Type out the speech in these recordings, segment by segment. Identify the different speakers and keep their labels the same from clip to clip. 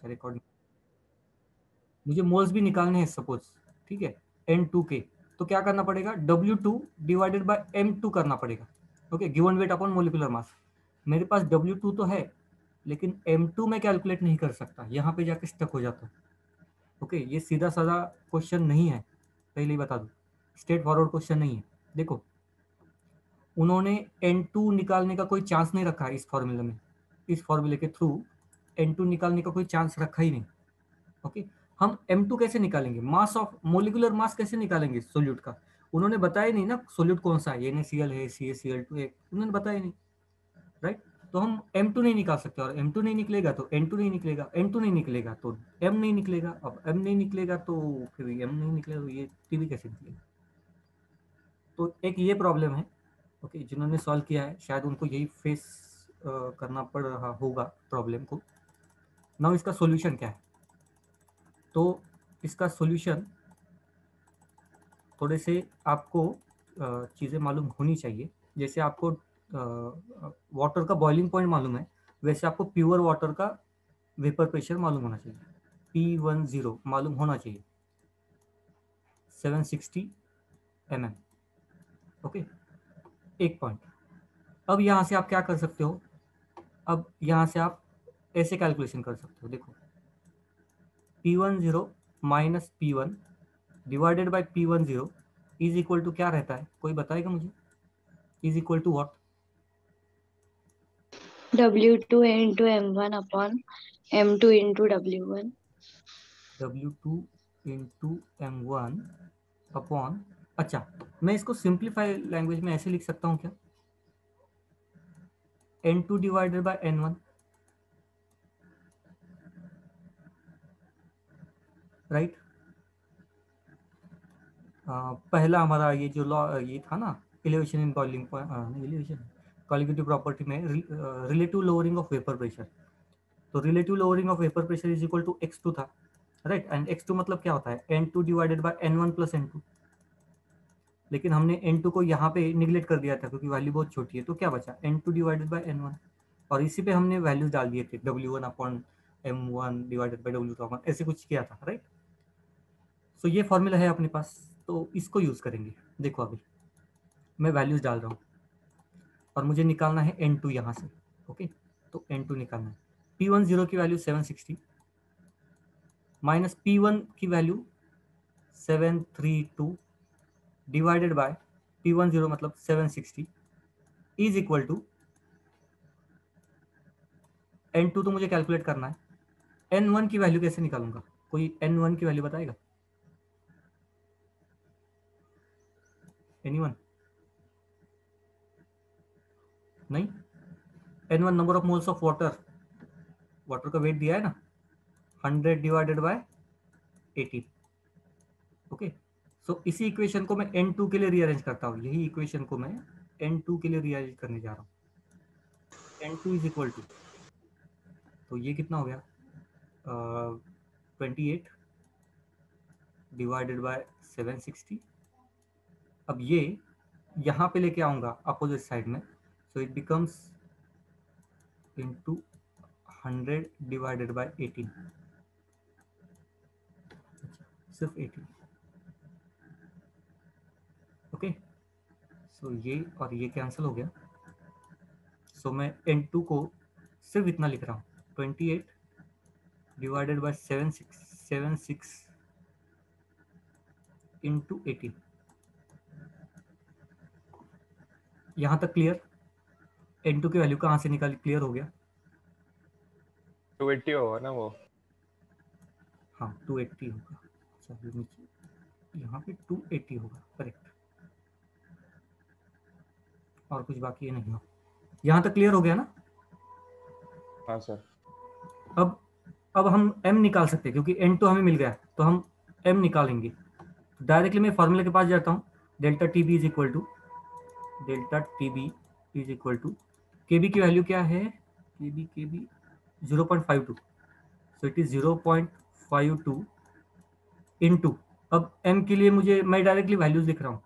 Speaker 1: अच्छा रिकॉर्ड, मुझे मोल्स भी निकालने हैं सपोज, ठीक है, N2 के, तो क्या करना पड़ेगा, W2 डिवाइडेड बाय M2 करना पड़ेगा। Okay, given weight upon molecular mass. मेरे पास W2 तो है, लेकिन M2 मैं कैलकुलेट नहीं कर सकता, यहाँ पे जाके स्टक हो जाता हूँ। ओके, ये सीधा साधा क्वेश्चन नहीं है, पहले ही बता दूँ, स्ट्रेट फॉरवर्ड क्वेश्चन नहीं है। देखो, उन्होंने N2 निकालने का कोई चांस नहीं रखा है इस फॉर्मूले में, इस फॉर्मूले के थ्रू N2 निकालने का कोई चांस रखा ही नहीं। ओके, हम M2 कैसे निकालेंगे, मास ऑफ मोलिकुलर मास कैसे निकालेंगे सोल्यूट का, उन्होंने बताया नहीं ना सोल्यूट कौन सा है, NaCl है, CaCl2 है, उन्होंने बताया नहीं, राइट। तो हम M2 नहीं निकाल सकते, और M2 नहीं निकलेगा तो N2 नहीं निकलेगा, N2 नहीं निकलेगा तो M नहीं निकलेगा, अब M नहीं निकलेगा तो फिर M नहीं निकलेगा, तो ये TV कैसे निकलेगा। तो एक ये प्रॉब्लम है। ओके, जिन्होंने सॉल्व किया है शायद उनको यही फेस करना पड़ रहा होगा प्रॉब्लम को। नाउ इसका सॉल्यूशन क्या है, तो इसका सॉल्यूशन थोड़े से आपको चीज़ें मालूम होनी चाहिए। जैसे आपको वाटर का बॉइलिंग पॉइंट मालूम है, वैसे आपको प्योर वाटर का वेपर प्रेशर मालूम होना चाहिए, P10 मालूम होना चाहिए, 760 mm। ओके, एक पॉइंट। अब यहाँ से आप क्या कर सकते हो, अब यहाँ से आप ऐसे कैलकुलेशन कर सकते हो, देखो P10 minus P1 divided by P10 is equal to क्या रहता है, कोई बताएगा मुझे, is equal to what,
Speaker 2: W2 into M1 upon M2 into W1।
Speaker 1: W2 into M1 upon, अच्छा मैं इसको सिंप्लीफाई लैंग्वेज में ऐसे लिख सकता हूँ क्या, N2 divided bye N1, right. पहला हमारा ये जो लॉ ये था ना, elevation in boiling point, elevation colligative property में relative lowering of vapour pressure, तो relative lowering of vapour pressure is equal to x2 था, राइट। एंड x2 मतलब क्या होता है, N2 divided bye N1 plus N2, लेकिन हमने N2 को यहाँ पे निगलेक्ट कर दिया था क्योंकि वैल्यू बहुत छोटी है, तो क्या बचा N2 डिवाइडेड बाय N1, और इसी पे हमने वैल्यूज डाल दिए थे, W1 upon M1 divided by W2 upon, ऐसे कुछ किया था, राइट। सो ये फॉर्मूला है अपने पास, तो इसको यूज करेंगे। देखो अभी मैं वैल्यूज डाल रहा हूँ और मुझे निकालना है N2 यहाँ से। ओके, तो N2 निकालना है, P10 की वैल्यू 760 माइनस P1 की वैल्यू 732 डिवाइडेड बाय P10 मतलब 760 इज इक्वल टू N2 तो मुझे कैलकुलेट करना है, N1 की वैल्यू कैसे निकालूंगा, कोई N1 की वैल्यू बताएगा, एनीवन, नहीं, N1 number of moles of water, water का वेट दिया है ना, 100 डिवाइडेड बाय 18। ओके, सो इसी इक्वेशन को मैं N2 के लिए रीअरेंज करता हूँ, यही इक्वेशन को मैं N2 के लिए रीअरेंज करने जा रहा हूँ। N2 इज इक्वल टू, तो ये कितना हो गया, 28 डिवाइडेड बाय 760। अब ये यहाँ पे लेके आऊँगा अपोजिट साइड में, so it becomes into 100 divided bye 18, सिर्फ 18। ओके, सो ये और ये कैंसिल हो गया, सो मैं N2 को सिर्फ इतना लिख रहा हूँ, 28 डिवाइडेड बाय 76 इंटू 18। यहाँ तक क्लियर, N2 की वैल्यू कहाँ से निकाली, क्लियर हो गया,
Speaker 3: 280 होगा ना वो,
Speaker 1: हाँ 280 होगा, अच्छा नीचे यहाँ पे 280 होगा, करेक्ट, और कुछ बाकी है नहीं हो, यहाँ तक क्लियर हो गया ना।
Speaker 3: हाँ सर।
Speaker 1: अब हम M निकाल सकते हैं क्योंकि N2 हमें मिल गया, तो हम M निकालेंगे। डायरेक्टली मैं फॉर्मूले के पास जाता हूँ, delta T B is equal to, delta T B is equal to, K B की वैल्यू क्या है, K B 0.52, so it is 0.52 into, अब M के लिए मुझे, मैं डायरेक्टली वैल्यूज लिख रहा हूँ,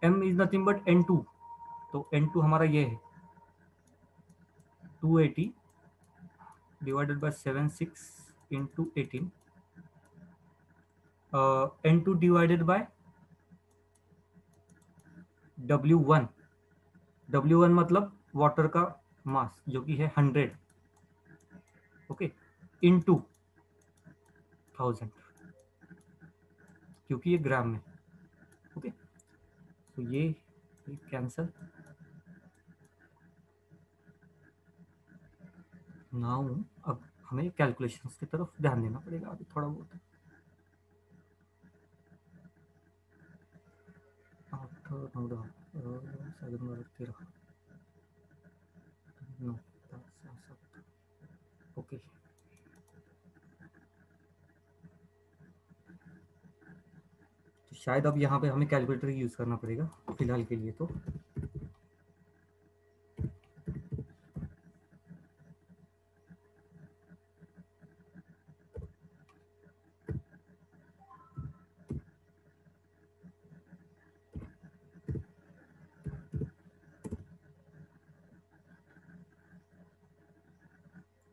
Speaker 1: M is nothing but N2, तो N2 हमारा ये है 280 divided by 76 into 18 N2 divided by W1. W1 मतलब वाटर का मास जो कि है 100, ओके, इनटू 1000 क्योंकि ये ग्राम में, ओके। तो ये कैंसल। नाउ अब हमें कैलकुलेशंस की तरफ ध्यान देना पड़ेगा अभी थोड़ा बहुत। 8 9 10 7 12 13 9 10 7, ओके। तो शायद अब यहाँ पे हमें कैलकुलेटर यूज करना पड़ेगा फिलहाल के लिए। तो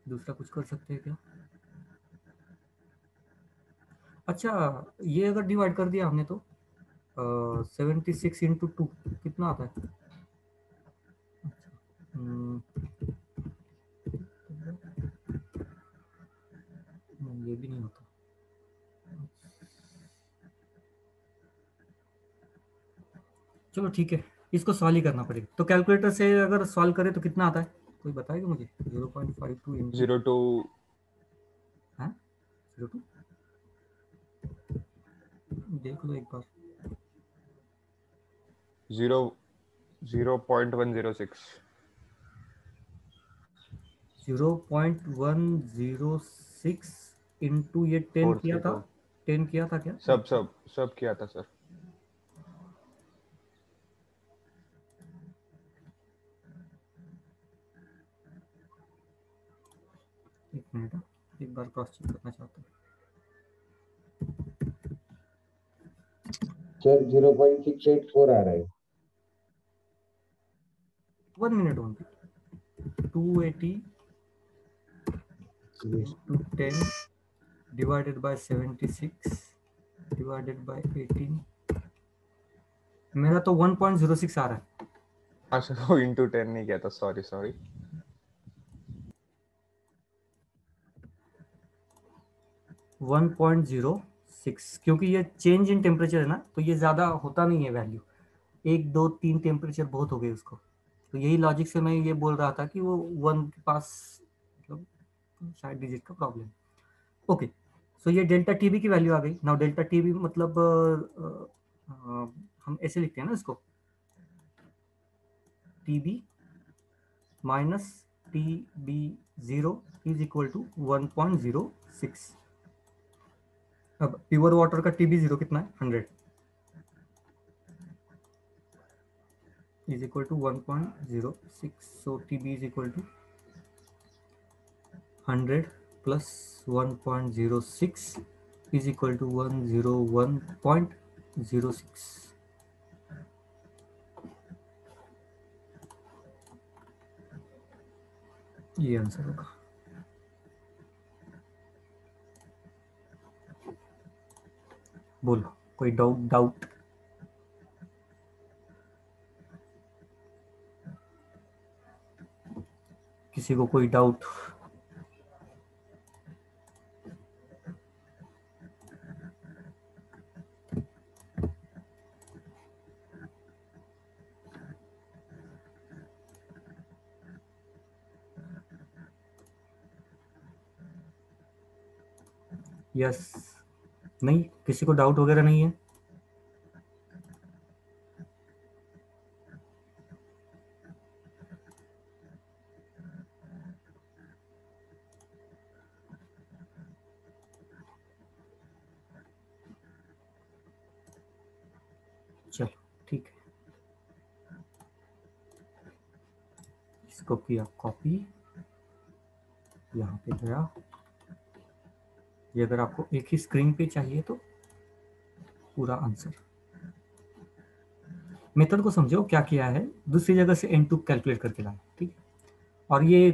Speaker 1: दूसरा कुछ कर सकते हैं क्या? अच्छा, ये अगर डिवाइड कर दिया हमने तो 76 इंटू 2 कितना आता है? ये भी नहीं होता। चलो ठीक है, इसको सॉल्व ही करना पड़ेगा। तो कैलकुलेटर से अगर सॉल्व करें तो कितना आता है, कोई बताएगा मुझे? 0.52 इंटू
Speaker 3: 02
Speaker 1: है 02, देख लो एक बार।
Speaker 3: 0.106
Speaker 1: 0.106 इंटू ये 10 किया था,
Speaker 3: 432
Speaker 1: 10 किया था क्या?
Speaker 3: सब किया था सर।
Speaker 1: एक मिनट, एक बार क्रॉस चेक करना चाहता हूँ।
Speaker 4: सर 0.684 आ रहा है।
Speaker 1: 1 minute only. 280 into 10 divided by 76 divided by 18, मेरा तो 1.06 आ रहा है।
Speaker 3: हाँ सर, वो इंटू 10 नहीं किया था, सॉरी।
Speaker 1: 1.06 क्योंकि ये चेंज इन टेम्परेचर है ना, तो ये ज़्यादा होता नहीं है वैल्यू। 1 2 3 टेम्परेचर बहुत हो गए उसको। तो यही लॉजिक से मैं ये बोल रहा था कि वो 1 के पास मतलब शायद डिजिट का प्रॉब्लम। ओके, सो ये डेल्टा टीबी की वैल्यू आ गई। नाउ डेल्टा टीबी मतलब हम ऐसे लिखते हैं ना इसको, TB minus TB0 is equal to 1.06। अब प्योर वाटर का TB0 कितना है? 100 is equal to 1.06। So TB is equal to 100 plus 1.06 is equal to 101.06। ये आंसर होगा। बोलो कोई डाउट? किसी को कोई डाउट? यस, नहीं, किसी को डाउट वगैरह नहीं है? चलो ठीक है, इसको किया कॉपी, यहाँ पे गया। ये अगर आपको एक ही स्क्रीन पे चाहिए तो पूरा आंसर। मेथड को समझो क्या किया है, दूसरी जगह से N2 कैलकुलेट करके लाया, ठीक है। और ये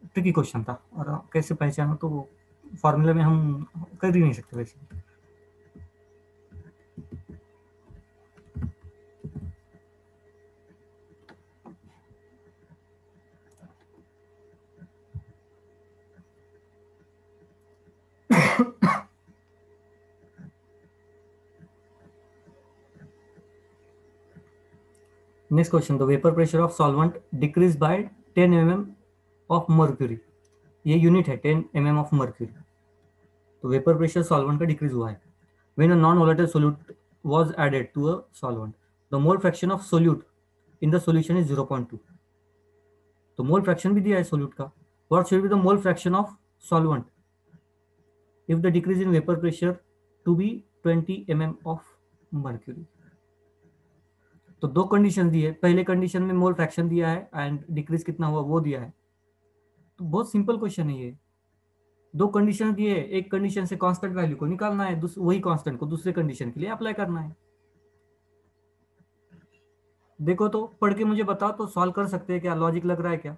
Speaker 1: ट्रिकी क्वेश्चन था और कैसे पहचाना, तो फॉर्मूले में हम कर ही नहीं सकते वैसे। Next question, the vapour pressure of solvent decrease by 10 mm of mercury. ये यूनिट है 10 mm ऑफ मर्क्यूरी। तो वेपर प्रेशर सॉल्वेंट का डिक्रीज हुआ है। When a non volatile solute was added to a solvent, the mole fraction of solute in the solution is 0.2। तो mole fraction भी दिया है सोल्यूट का। What should be the mole fraction of solvent if the decrease in vapour pressure to be 20 mm of mercury. तो दो condition दी है, पहले condition में मोल फ्रैक्शन दिया है एंड डिक्रीज कितना हुआ वो दिया है। तो बहुत सिंपल क्वेश्चन है ये। दो कंडीशन दिए, एक कंडीशन से कांस्टेंट वैल्यू को निकालना है, वही कांस्टेंट को दूसरे कंडीशन के लिए अप्लाई करना है। देखो तो पढ़ के मुझे बताओ तो सॉल्व कर सकते हैं क्या, लॉजिक लग रहा है क्या?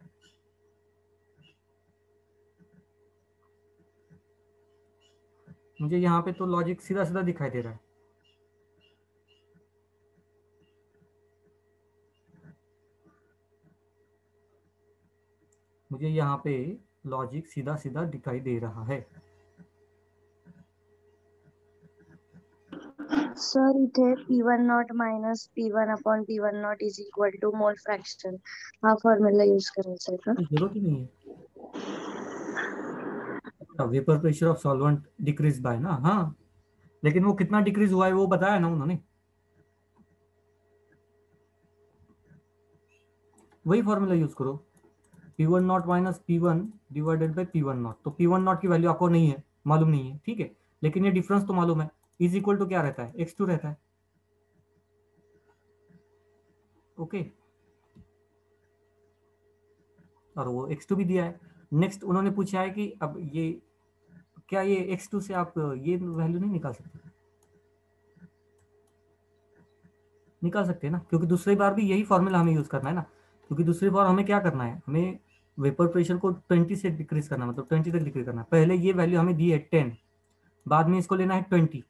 Speaker 1: मुझे यहाँ पे तो लॉजिक सीधा सीधा दिखाई दे रहा है। मुझे यहाँ पे लॉजिक सीधा सीधा दिखाई दे रहा है।
Speaker 2: सर इथे P1 naught minus P1 upon P1 naught is equal to mole fraction हा फॉर्म्युला यूज करायचा आहे का?
Speaker 1: जरूरत ही नहीं है। Vapour pressure of solvent decrease by ना, हाँ, लेकिन वो कितना डिक्रीज हुआ है वो बताया ना उन्होंने, वही फॉर्मूला यूज करो। P1 not minus P1 divided by P1 not. तो P1 नॉट की वैल्यू आपको नहीं है, मालूम नहीं है, ठीक है, लेकिन ये डिफरेंस तो मालूम है। इज इक्वल टू क्या रहता है, x2 रहता है। ओके, और वो x2 भी दिया है। नेक्स्ट उन्होंने पूछा है कि अब ये क्या ये x2 से आप ये वैल्यू नहीं निकाल सकते? निकाल सकते हैं ना, क्योंकि दूसरी बार भी यही फॉर्मूला हमें यूज करना है ना। क्योंकि दूसरी बार हमें क्या करना है, हमें वेपर प्रेशर को 20 से डिक्रीज करना, मतलब 20 तक डिक्रीज करना है। पहले ये वैल्यू हमें दी है 10, बाद में इसको लेना है 20।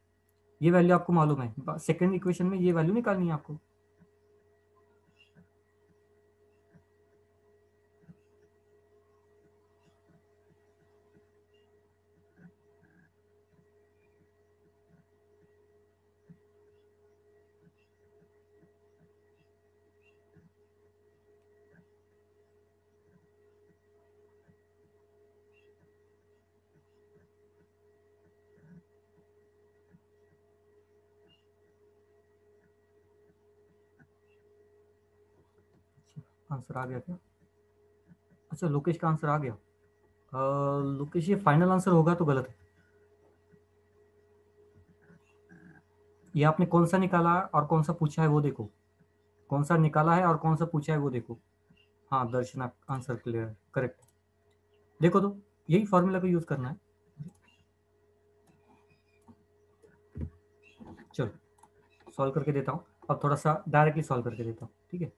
Speaker 1: ये वैल्यू आपको मालूम है, सेकेंड इक्वेशन में ये वैल्यू निकालनी है आपको। आंसर आ गया क्या? अच्छा, लोकेश का आंसर आ गया। लोकेश ये फाइनल आंसर होगा तो गलत है। ये आपने कौन सा निकाला और कौन सा पूछा है वो देखो, कौन सा निकाला है और कौन सा पूछा है वो देखो। हाँ दर्शन, आंसर क्लियर है, करेक्ट। देखो तो यही फॉर्मूला को यूज करना है। चलो सॉल्व करके देता हूँ, अब थोड़ा सा डायरेक्टली सॉल्व करके देता हूँ, ठीक है।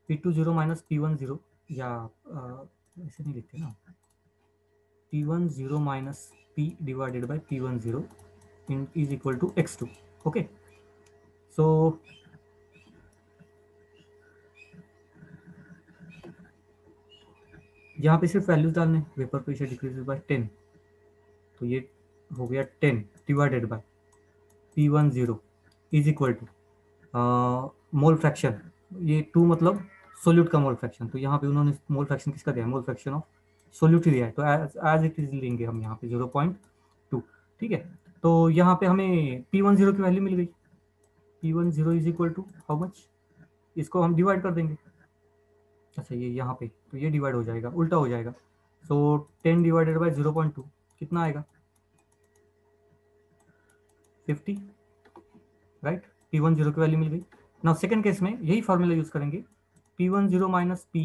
Speaker 1: P20 माइनस P10, या ऐसे नहीं लिखते ना, P10 minus P divided by P10 is equal to x2। Okay, so यहाँ पे सिर्फ वैल्यूज डालने, वेपर प्रेशर डिक्रीज बाय 10, तो ये हो गया 10 divided by P10 is equal to mole fraction, ये 2 मतलब सोल्यूट का मोल फ्रैक्शन। तो यहाँ पे उन्होंने मोल फ्रैक्शन किसका दिया है, मोल फ्रैक्शन ऑफ सोल्यूट ही दिया है, तो एज इट इज लेंगे हम यहाँ पे 0.2, ठीक है। तो यहाँ पे हमें P10 की वैल्यू मिल गई। P10 is equal to how much, इसको हम डिवाइड कर देंगे। अच्छा ये यहाँ पे, तो ये डिवाइड हो जाएगा, उल्टा हो जाएगा। सो 10 डिवाइडेड बाई 0.2 कितना आएगा, 50, राइट। P10 की वैल्यू मिल गई। नाउ सेकंड केस में यही फॉर्मूला यूज करेंगे, P10 minus P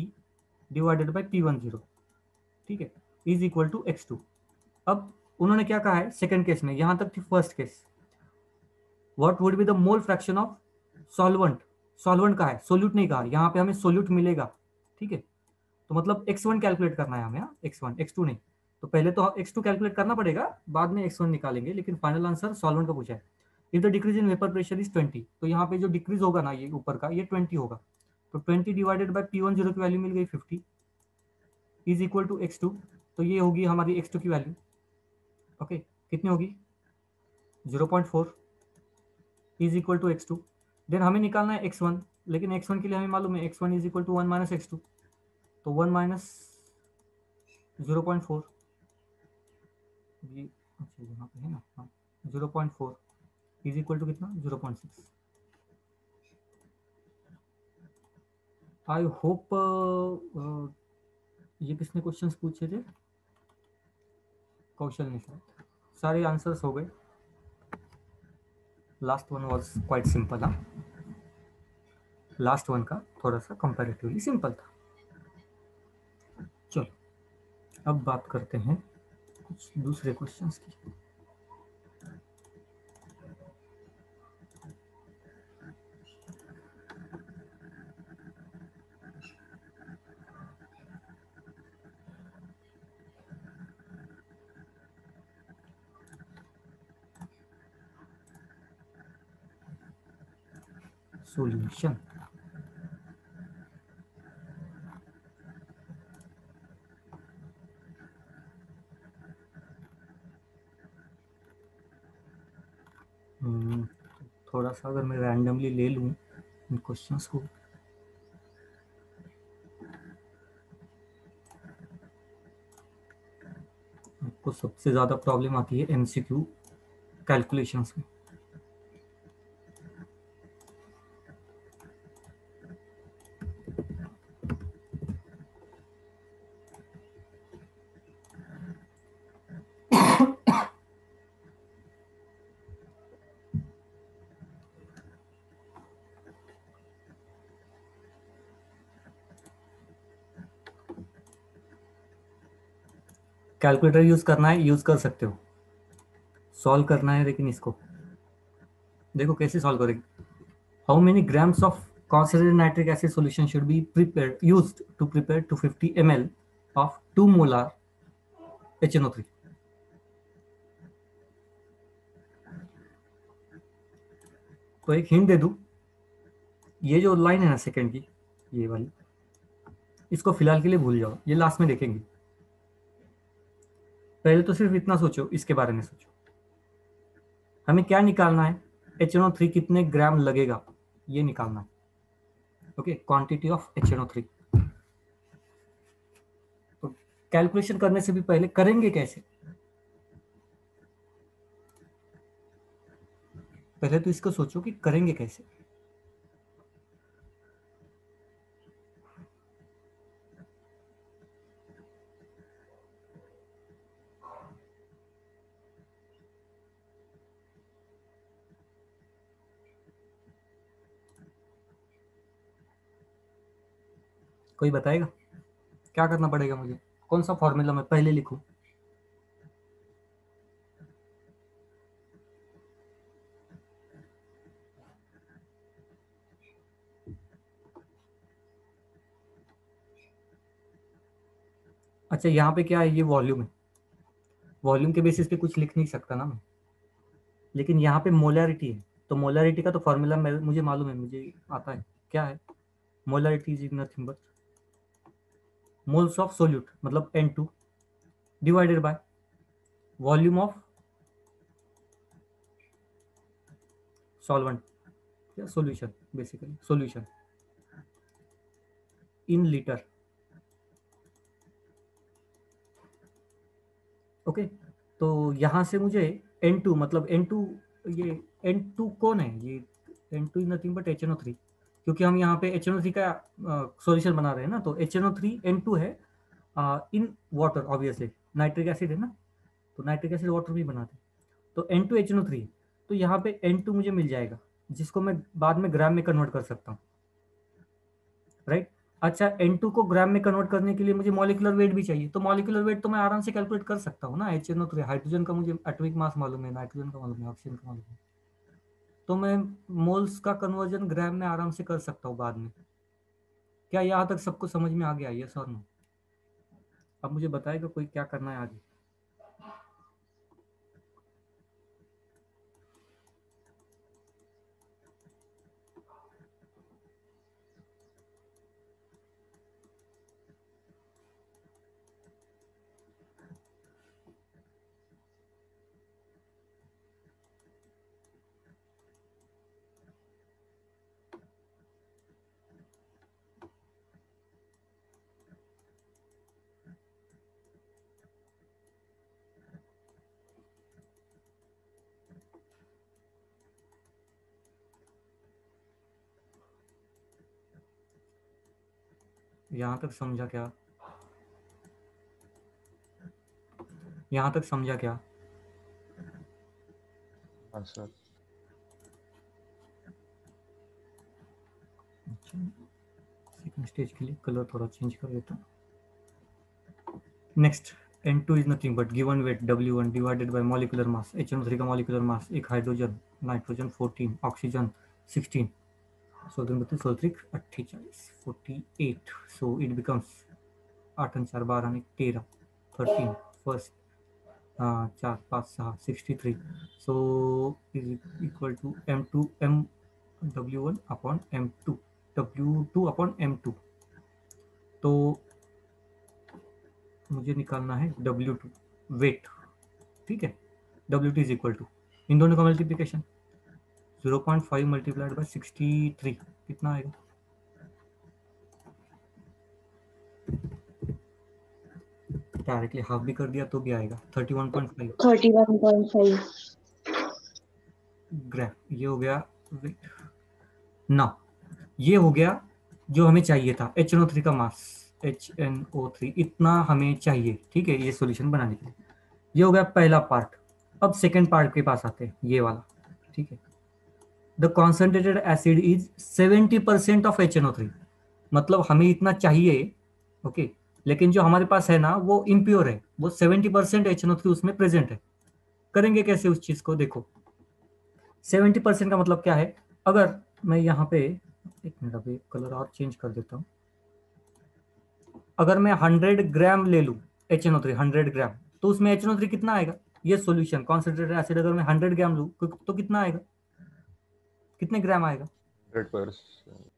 Speaker 1: divided by P10, ठीक है, इज इक्वल टू x2। अब उन्होंने क्या कहा है सेकंड केस में, यहां तक थी first case, what would be the mole fraction of solvent. Solvent का है, सोल्यूट नहीं कहा, यहाँ पे हमें सोल्यूट मिलेगा, ठीक है। तो मतलब x1 कैलकुलेट करना है हमें, x1 x2 नहीं। तो पहले तो x2 कैलकुलेट करना पड़ेगा, बाद में x1 निकालेंगे, लेकिन फाइनल आंसर सॉल्वेंट का पूछा है। If the decrease in vapour pressure is 20, तो यहाँ पे जो डिक्रीज होगा ना ये ऊपर का, ये 20 होगा। तो 20 डिवाइडेड बाय P10 की वैल्यू मिल गई 50 इज इक्वल टू x2। तो ये होगी हमारी x2 की वैल्यू। ओके, कितनी होगी 0.4 is equal to x2। Then हमें निकालना है x1, लेकिन x1 के लिए हमें मालूम है x1 is equal to 1 minus x2। तो 1 माइनस 0.4, ये अच्छा यहाँ पे है ना, हाँ 0.4 इज इक्वल टू कितना 0.6। आई होप ये किसने क्वेश्चंस पूछे थे, कौशल ने शायद। सारे आंसर्स हो गए। Last one was quite simple. हाँ, लास्ट वन का थोड़ा सा कंपैरेटिवली सिंपल था। चलो अब बात करते हैं कुछ दूसरे क्वेश्चंस की। सॉल्यूशन। थोड़ा सा अगर मैं रैंडमली ले लूँ इन क्वेश्चंस को, आपको सबसे ज़्यादा प्रॉब्लम आती है एमसीक्यू कैलकुलेशंस में। कैलकुलेटर यूज करना है, यूज कर सकते हो। सॉल्व करना है, लेकिन इसको देखो कैसे सॉल्व करेंगे। How many grams of concentrated nitric acid solution should be prepared used to prepare 250 ml of 2 molar HNO3? तो एक हिंट दे दूं, ये जो लाइन है ना सेकंड की, ये वाली, इसको फिलहाल के लिए भूल जाओ, ये लास्ट में देखेंगे। पहले तो सिर्फ इतना सोचो, इसके बारे में सोचो, हमें क्या निकालना है, HNO3 कितने ग्राम लगेगा ये निकालना है। Okay, quantity of HNO3। तो कैलकुलेशन करने से भी पहले करेंगे कैसे, पहले तो इसको सोचो कि करेंगे कैसे। कोई बताएगा क्या करना पड़ेगा मुझे, कौन सा फॉर्मूला मैं पहले लिखूं। अच्छा यहाँ पे क्या है, ये वॉल्यूम है, वॉल्यूम के बेसिस पे कुछ लिख नहीं सकता ना मैं, लेकिन यहाँ पे मोलैरिटी है। तो मोलैरिटी का तो फॉर्मूला मुझे मालूम है, मुझे आता है। क्या है, molarity is nothing but moles of solute मतलब N2 divided by volume of solvent या solution, basically solution in litre. Okay, तो यहाँ से मुझे N2 मतलब N2, ये N2 कौन है, ये N2 is nothing but HNO3, क्योंकि हम यहाँ पे HNO3 का सॉल्यूशन बना रहे हैं ना, तो HNO3 N2 है in water, obviously nitric acid है ना, तो नाइट्रिक एसिड वाटर भी बनाते हैं, तो N2 HNO3। तो यहाँ पे N2 मुझे मिल जाएगा, जिसको मैं बाद में ग्राम में कन्वर्ट कर सकता हूँ, राइट। अच्छा, N2 को ग्राम में कन्वर्ट करने के लिए मुझे मॉलिक्यूलर वेट भी चाहिए, तो मॉलिक्यूलर वेट तो मैं आराम से कैलकुलेट कर सकता हूँ ना। HNO3 हाइड्रोजन का मुझे एटॉमिक मास मालूम है, नाइट्रोजन का मालूम है, ऑक्सीजन का मालूम है, तो मैं मोल्स का कन्वर्जन ग्राम में आराम से कर सकता हूँ बाद में। क्या यहाँ तक सबको समझ में आ गया, यस और नो? अब मुझे बताएगा कोई क्या करना है आगे। यहाँ तक समझा क्या? यहाँ तक समझा क्या?
Speaker 3: हाँ सर।
Speaker 1: सेकंड स्टेज के लिए कलर थोड़ा चेंज कर देता हूँ। Next, N2 is nothing but given weight W1 divided by molecular mass, HNO3 का molecular mass, एक hydrogen, nitrogen 14, oxygen 16, sodium 32, sulphuric 48, 48, so it becomes 8 and 4 12 आणि 13, 13 first 4 5 6 63, so is equal to M2 M W1 upon M2 W2 upon M2। तो मुझे निकालना है W2 wait, ठीक है। W2 is equal to, इन दोनों का मल्टीप्लिकेशन 0.5 मल्टीप्लाइड बाय 63 कितना आएगा? डायरेक्टली हाफ भी कर दिया तो भी आएगा 31.5 ग्राम। ये हो गया वेट ना, ये हो गया जो हमें चाहिए था, HNO3 का मास, HNO3 इतना हमें चाहिए, ठीक है, ये सॉल्यूशन बनाने के लिए। ये हो गया पहला पार्ट। अब सेकंड पार्ट के पास आते हैं, ये वाला, ठीक है। The concentrated acid is 70% of HNO3, मतलब हमें इतना चाहिए, ओके, लेकिन जो हमारे पास है ना वो इम्प्योर है, वो 70% HNO3 उसमें प्रेजेंट है। करेंगे कैसे उस चीज को? देखो 70% का मतलब क्या है, अगर मैं यहाँ पे एक मिनट अभी कलर और चेंज कर देता हूँ। अगर मैं 100 ग्राम ले लूँ HNO3, 100 ग्राम, तो उसमें HNO3 कितना आएगा? ये सॉल्यूशन कॉन्सेंट्रेटेड एसिड अगर मैं 100 ग्राम लूँ तो कितना आएगा, कितने ग्राम आएगा?
Speaker 3: 100%।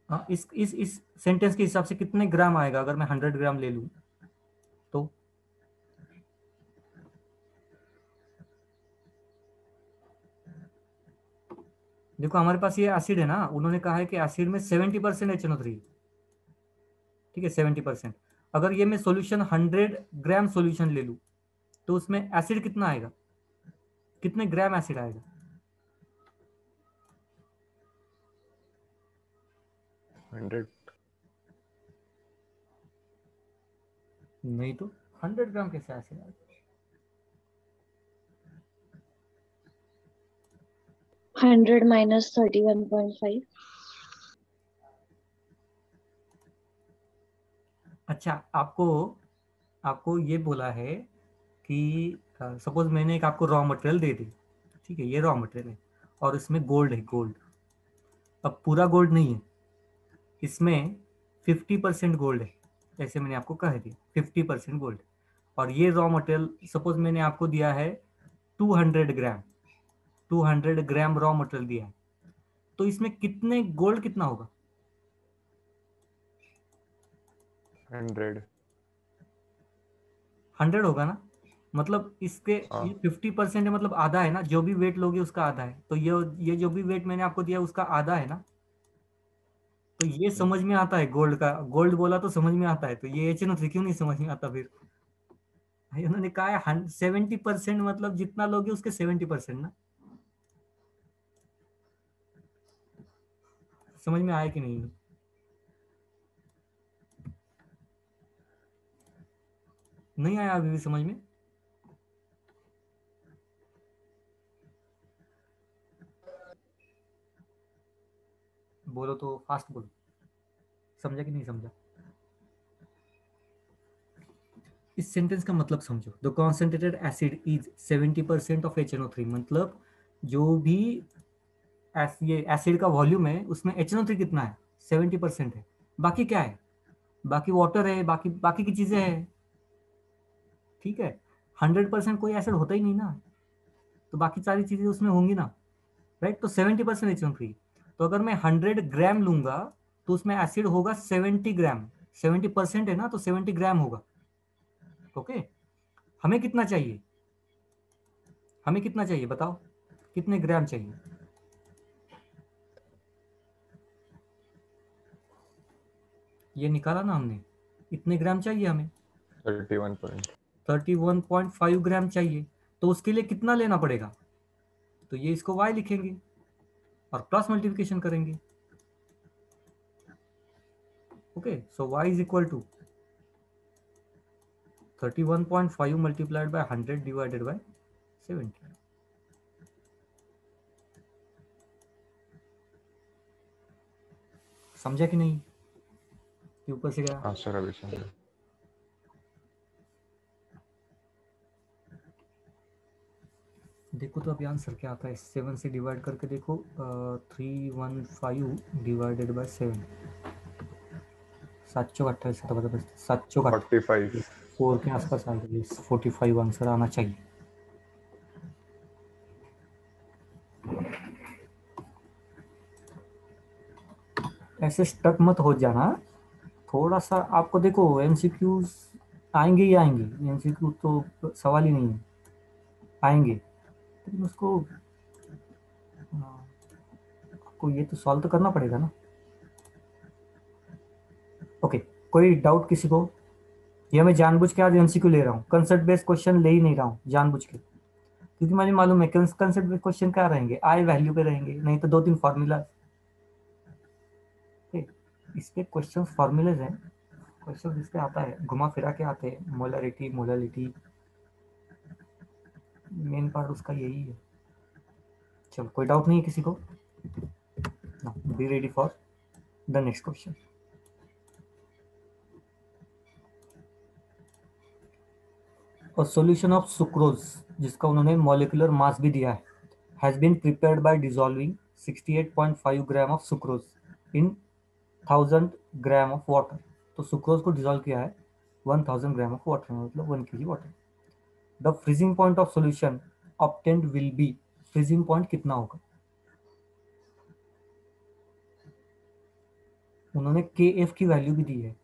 Speaker 1: हाँ, इस सेंटेंस के हिसाब से कितने ग्राम आएगा अगर मैं 100 ग्राम ले लूँ तो? देखो हमारे पास ये एसिड है ना, उन्होंने कहा है कि एसिड में 70% HNO3, ठीक है, 70%। अगर ये मैं सॉल्यूशन 100 ग्राम सॉल्यूशन ले लूँ तो उसमें एसिड कितना आएगा, कितने ग्राम एसिड आएगा?
Speaker 3: 100।
Speaker 1: नहीं तो 100 ग्राम कैसे एसिड आएगा?
Speaker 2: 100 minus 31.5।
Speaker 1: अच्छा, आपको ये बोला है कि सपोज मैंने एक आपको रॉ मटेरियल दे दी, ठीक है, ये रॉ मटेरियल है और इसमें गोल्ड है, गोल्ड। अब पूरा गोल्ड नहीं है, इसमें 50% गोल्ड है, ऐसे मैंने आपको कह दिया 50% गोल्ड। और ये रॉ मटेरियल सपोज मैंने आपको दिया है 200 ग्राम, 200 ग्राम रॉ मटेरियल दिया है, तो इसमें कितने गोल्ड कितना होगा?
Speaker 3: 100।
Speaker 1: 100 होगा ना, मतलब इसके
Speaker 3: हाँ।
Speaker 1: ये 50% है, मतलब आधा है ना, जो भी वेट लोगे उसका आधा है, तो ये जो भी वेट मैंने आपको दिया उसका आधा है ना, तो ये समझ में आता है गोल्ड का, गोल्ड बोला तो समझ में आता है, तो ये HNO3 क्यों नहीं समझ में आता फिर? भाई उन्होंने कहा है 70%, मतलब जितना लोगे उसके 70% ना। समझ में आया कि नहीं? नहीं आया अभी भी समझ में? बोलो तो फास्ट बोलो, समझा कि नहीं समझा? इस सेंटेंस का मतलब समझो, the concentrated acid is 70% of HNO3, मतलब जो भी ये एसिड का वॉल्यूम है उसमें HNO3 कितना है, 70% है। बाकी क्या है? बाकी वाटर है, बाकी की चीजें हैं, ठीक है, 100% कोई एसिड होता ही नहीं ना, तो बाकी सारी चीजें उसमें होंगी ना, राइट। तो 70% H1 फ्री। तो अगर मैं 100 ग्राम लूंगा तो उसमें एसिड होगा 70 ग्राम। 70% है ना, तो 70 ग्राम होगा। ओके, हमें कितना चाहिए, हमें कितना चाहिए बताओ, कितने ग्राम चाहिए? ये निकाला ना हमने, इतने ग्राम चाहिए हमें,
Speaker 3: 31
Speaker 1: 31.5 ग्राम चाहिए। तो उसके लिए कितना लेना पड़ेगा, तो ये इसको y लिखेंगे और क्रॉस मल्टीप्लिकेशन करेंगे। Okay, so y is equal to 31.5 multiplied by 100 divided by 70। समझा कि नहीं, कि ऊपर से गया?
Speaker 3: हाँ सर अभी समझा।
Speaker 1: देखो तो अभी आंसर क्या आता है, 7 से डिवाइड करके देखो, 315 डिवाइडेड बाय 7, 728, 728,
Speaker 3: 45
Speaker 1: 4 के आसपास आ गई, 45 आंसर आना चाहिए। ऐसे स्टक मत हो जाना, थोड़ा सा आपको देखो एमसीक्यूज आएंगे ही आएंगे, एमसीक्यू तो सवाल ही नहीं है, आएंगे, लेकिन उसको आपको ये तो सॉल्व तो करना पड़ेगा ना। ओके, कोई डाउट किसी को? ये मैं जानबूझ के आज एमसीक्यू ले रहा हूँ, कंसेप्ट बेस्ड क्वेश्चन ले ही नहीं रहा हूँ जानबूझ के, क्योंकि मुझे मालूम है कंसेप्ट बेस्ड क्वेश्चन क्या रहेंगे, आई वैल्यू पे रहेंगे, नहीं तो 2-3 फॉर्मूला। इस पे क्वेश्चन फॉर्मूलेज हैं, क्वेश्चन इस पे आता है, घुमा फिरा के आते हैं, मोलरिटी मोलरिटी, मेन पार्ट उसका यही है। चलो, कोई डाउट नहीं है किसी को? Be ready for the next question. और सॉल्यूशन ऑफ सुक्रोज, जिसका उन्होंने मॉलिक्यूलर मास भी दिया है, has been prepared by dissolving 68.5 gram of sucrose in 1000 gram of water. तो सुक्रोज को डिसॉल्व किया है 1000 ग्राम ऑफ वाटर में, मतलब 1 kg water. The freezing point of solution obtained will be, freezing point कितना होगा? उन्होंने KF की वैल्यू भी दी है,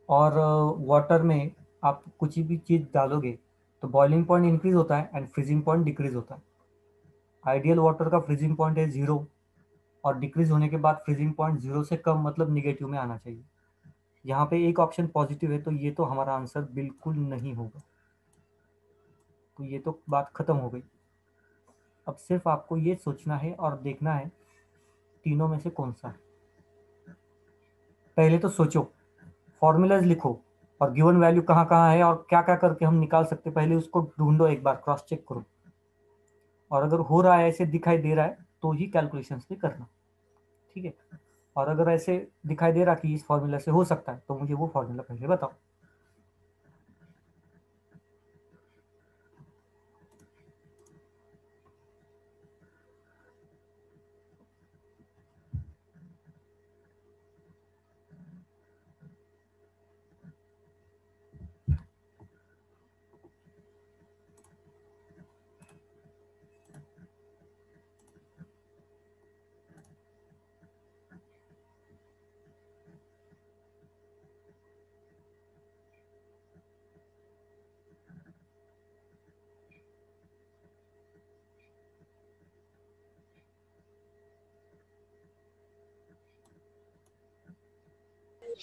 Speaker 1: और वाटर में आप कुछ भी चीज डालोगे तो बॉइलिंग पॉइंट इंक्रीज होता है एंड फ्रीजिंग पॉइंट डिक्रीज होता है। आइडियल वाटर का फ्रीजिंग पॉइंट है 0, और डिक्रीज होने के बाद फ्रीजिंग पॉइंट 0 से कम, मतलब निगेटिव में आना चाहिए। यहाँ पे एक ऑप्शन पॉजिटिव है, तो ये तो हमारा आंसर बिल्कुल नहीं होगा, तो ये तो बात खत्म हो गई। अब सिर्फ आपको ये सोचना है और देखना है तीनों में से कौन सा है। पहले तो सोचो, फॉर्मूलाज लिखो, और गिवन वैल्यू कहाँ कहाँ है और क्या क्या करके हम निकाल सकते, पहले उसको ढूंढो, एक बार क्रॉस चेक करो, और अगर हो रहा है, ऐसे दिखाई दे रहा है, तो ही कैलकुलेशंस भी करना, ठीक है। और अगर ऐसे दिखाई दे रहा कि इस फॉर्मूला से हो सकता है, तो मुझे वो फॉर्मूला पहले बताओ।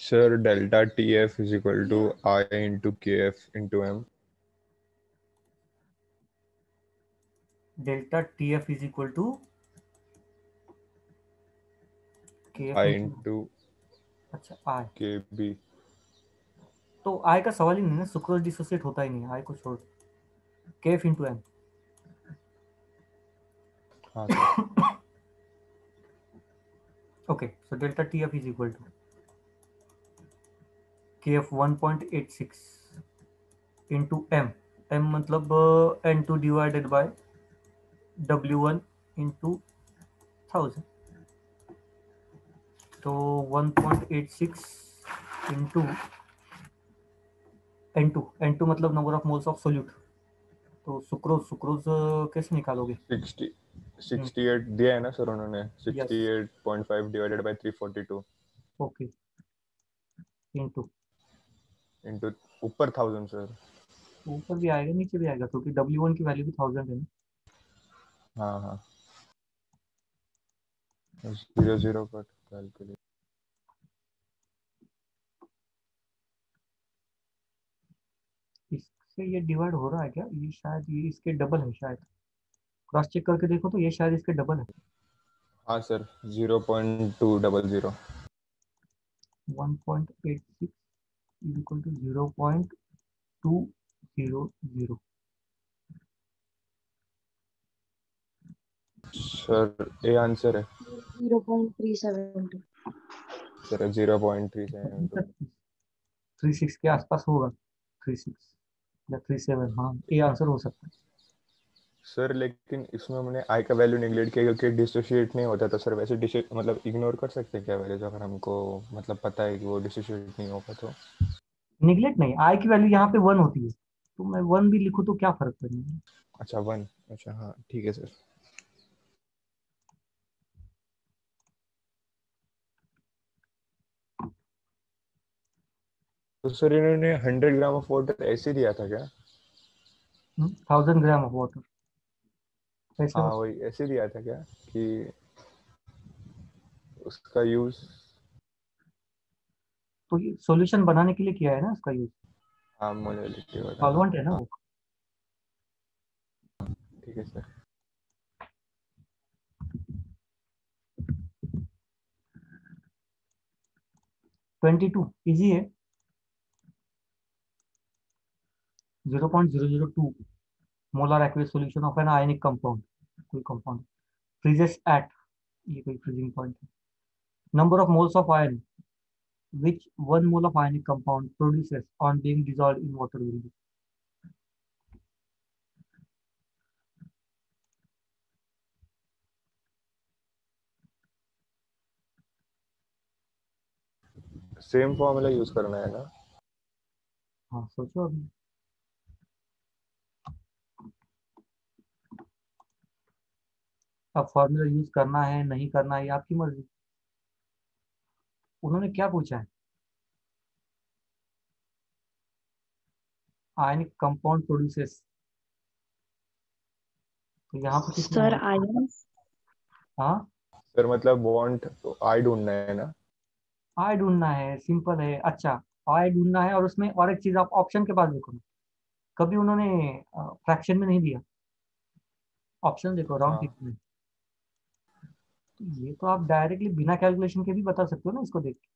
Speaker 3: Sir delta TF is equal to I into KF into M।
Speaker 1: Delta TF is equal to KF
Speaker 3: I
Speaker 1: into,
Speaker 3: into
Speaker 1: अच्छा I,
Speaker 3: KB।
Speaker 1: तो I का सवाल ही नहीं है, सुक्रोज डिसोसिएट होता ही नहीं है, I को छोड़, KF इंटू M।
Speaker 3: हाँ sir.
Speaker 1: Okay, so delta TF is equal to KF 1.86 into M, M मतलब N2 divided bye W1 into 1000, तो 1.86 इंटू N2 मतलब number of moles of solute. तो सुक्रोज कैसे निकालोगे?
Speaker 3: 68 दिया है ना सर उन्होंने, 68.5 divided by 342
Speaker 1: okay, into
Speaker 3: into ऊपर 1000 सर।
Speaker 1: ऊपर भी आएगा नीचे भी आएगा, क्योंकि W1 की वैल्यू भी 1000 है ना।
Speaker 3: हाँ हाँ 0 कट कैलकुलेट।
Speaker 1: इससे ये डिवाइड हो रहा है क्या? ये शायद ये इसके डबल है शायद, क्रॉस चेक करके देखो तो ये शायद इसके डबल है।
Speaker 3: हाँ sir 0.200।
Speaker 1: 1.86 is equal to 0.200।
Speaker 3: Sir ए आंसर है
Speaker 2: 0.372।
Speaker 3: सर 0.372।
Speaker 1: 36 के आसपास होगा, 36 या 37, हाँ ये आंसर हो सकता है।
Speaker 3: सर लेकिन इसमें हमने आई का वैल्यू निगलेक्ट किया क्योंकि डिसोशिएट नहीं होता, तो सर वैसे मतलब इग्नोर कर सकते हैं क्या वैल्यूज, अगर हमको मतलब पता है कि वो डिसोशिएट नहीं होगा तो?
Speaker 1: निगलेक्ट नहीं, आई की वैल्यू यहाँ पे 1 होती है, तो मैं 1 भी लिखूँ तो क्या फर्क पड़ेगा।
Speaker 3: अच्छा 1, अच्छा हाँ ठीक है सर। तो सर इन्होंने 100 ग्राम ऑफ वाटर ऐसे दिया था क्या?
Speaker 1: 1000 ग्राम ऑफ वाटर ऐसे
Speaker 3: हाँ
Speaker 1: बस।
Speaker 3: वही ऐसे दिया था क्या कि उसका यूज?
Speaker 1: तो ये सॉल्यूशन बनाने के लिए किया है ना इसका यूज,
Speaker 3: हाँ मोलैलिटी वाला।
Speaker 1: सॉल्वेंट है ना वो।
Speaker 3: ठीक है सर।
Speaker 1: 22 इजी है। 0.002 molar aqueous solution of an ionic compound, कोई कंपाउंड फ्रीजेस एट, ये कोई फ्रीजिंग पॉइंट है। Number of moles of ion which 1 mole of ionic compound produces on being dissolved in water will be।
Speaker 3: Same formula use करना है ना?
Speaker 1: हाँ सोचो अभी। अब फॉर्मूला यूज करना है नहीं करना है ये आपकी मर्जी। उन्होंने क्या पूछा है? आयनिक कंपाउंड प्रोड्यूसेस, तो यहाँ पे कितने
Speaker 2: सर
Speaker 1: मोल?
Speaker 2: आयंस।
Speaker 1: हाँ
Speaker 3: सर मतलब वांट आई ढूंढना है ना?
Speaker 1: आई ढूंढना है, सिंपल है। अच्छा, आई ढूंढना है और उसमें और एक चीज आप ऑप्शन के पास देखो ना, कभी उन्होंने फ्रैक्शन में नहीं दिया। ऑप्शन देखो राउंड
Speaker 3: हाँ
Speaker 1: फिगर में, तो ये तो आप डायरेक्टली बिना कैलकुलेशन के भी बता सकते हो ना इसको देख के।